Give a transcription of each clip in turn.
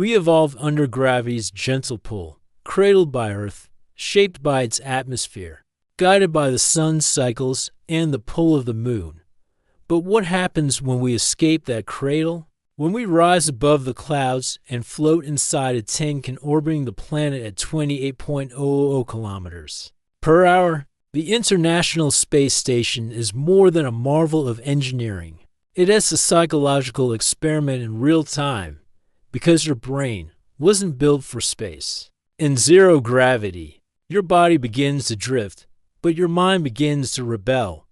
We evolved under gravity's gentle pull, cradled by Earth, shaped by its atmosphere, guided by the sun's cycles and the pull of the moon. But what happens when we escape that cradle? When we rise above the clouds and float inside a tank orbiting the planet at 28.000 kilometers per hour, the International Space Station is more than a marvel of engineering. It is a psychological experiment in real time, because your brain wasn't built for space. In zero gravity, your body begins to drift, but your mind begins to rebel.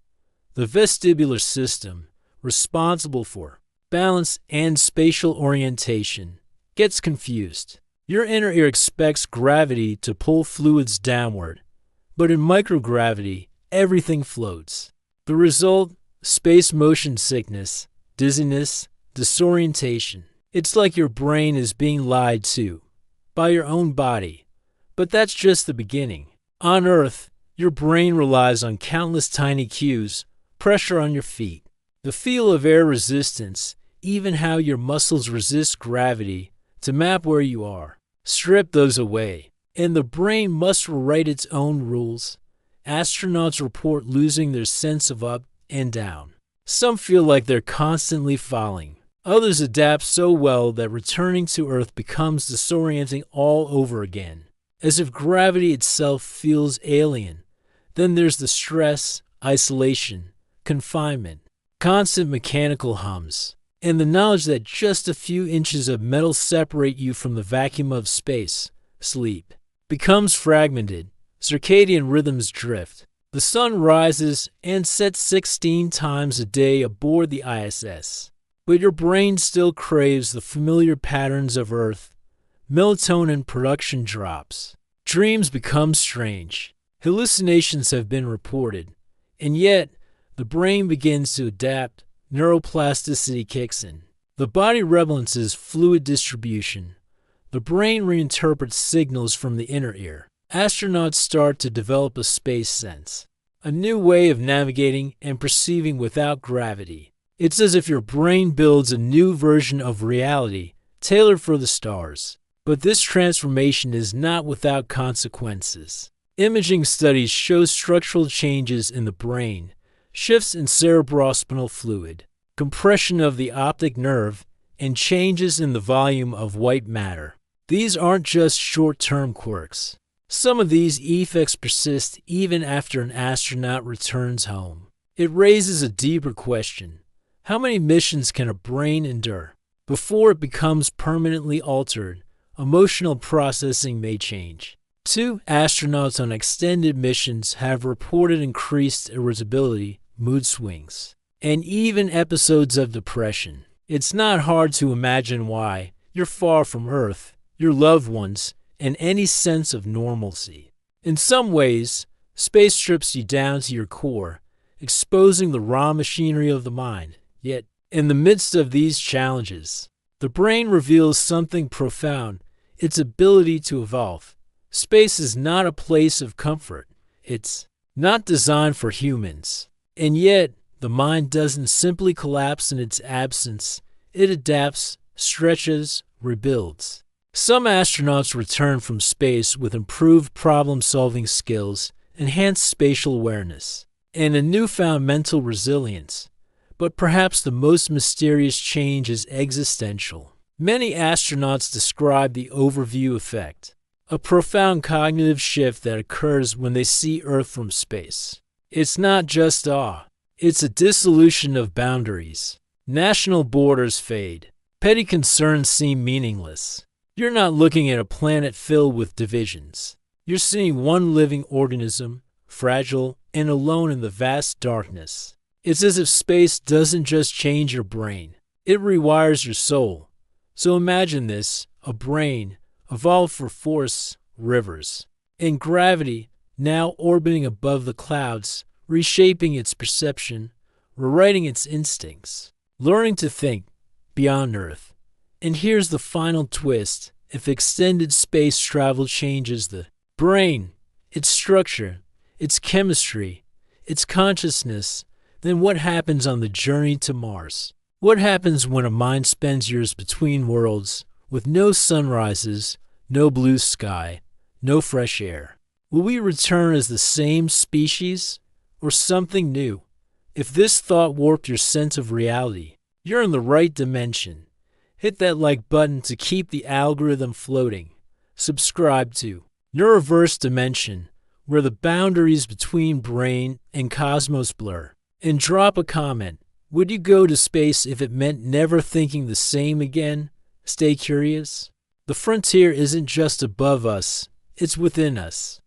The vestibular system, responsible for balance and spatial orientation, gets confused. Your inner ear expects gravity to pull fluids downward, but in microgravity, everything floats. The result? Space motion sickness, dizziness, disorientation. It's like your brain is being lied to by your own body. But that's just the beginning. On Earth, your brain relies on countless tiny cues, pressure on your feet, the feel of air resistance, even how your muscles resist gravity to map where you are. Strip those away, and the brain must write its own rules. Astronauts report losing their sense of up and down. Some feel like they're constantly falling. Others adapt so well that returning to Earth becomes disorienting all over again, as if gravity itself feels alien. Then there's the stress, isolation, confinement, constant mechanical hums, and the knowledge that just a few inches of metal separate you from the vacuum of space. Sleep becomes fragmented. Circadian rhythms drift. The sun rises and sets 16 times a day aboard the ISS. But your brain still craves the familiar patterns of Earth. Melatonin production drops. Dreams become strange. Hallucinations have been reported. And yet, the brain begins to adapt. Neuroplasticity kicks in. The body rebalances fluid distribution. The brain reinterprets signals from the inner ear. Astronauts start to develop a space sense, a new way of navigating and perceiving without gravity. It's as if your brain builds a new version of reality tailored for the stars. But this transformation is not without consequences. Imaging studies show structural changes in the brain, shifts in cerebrospinal fluid, compression of the optic nerve, and changes in the volume of white matter. These aren't just short-term quirks. Some of these effects persist even after an astronaut returns home. It raises a deeper question. How many missions can a brain endure? Before it becomes permanently altered, emotional processing may change. 2 astronauts on extended missions have reported increased irritability, mood swings, and even episodes of depression. It's not hard to imagine why. You're far from Earth, your loved ones, and any sense of normalcy. In some ways, space strips you down to your core, exposing the raw machinery of the mind. Yet, in the midst of these challenges, the brain reveals something profound, its ability to evolve. Space is not a place of comfort. It's not designed for humans. And yet, the mind doesn't simply collapse in its absence. It adapts, stretches, rebuilds. Some astronauts return from space with improved problem-solving skills, enhanced spatial awareness, and a newfound mental resilience. But perhaps the most mysterious change is existential. Many astronauts describe the overview effect, a profound cognitive shift that occurs when they see Earth from space. It's not just awe. It's a dissolution of boundaries. National borders fade. Petty concerns seem meaningless. You're not looking at a planet filled with divisions. You're seeing one living organism, fragile and alone in the vast darkness. It's as if space doesn't just change your brain. It rewires your soul. So imagine this, a brain evolved for force, rivers, and gravity, now orbiting above the clouds, reshaping its perception, rewriting its instincts, learning to think beyond Earth. And here's the final twist. If extended space travel changes the brain, its structure, its chemistry, its consciousness, then what happens on the journey to Mars? What happens when a mind spends years between worlds, with no sunrises, no blue sky, no fresh air? Will we return as the same species or something new? If this thought warped your sense of reality, you're in the right dimension. Hit that like button to keep the algorithm floating. Subscribe to Neuroverse Dimension, where the boundaries between brain and cosmos blur. And drop a comment. Would you go to space if it meant never thinking the same again? Stay curious. The frontier isn't just above us, it's within us.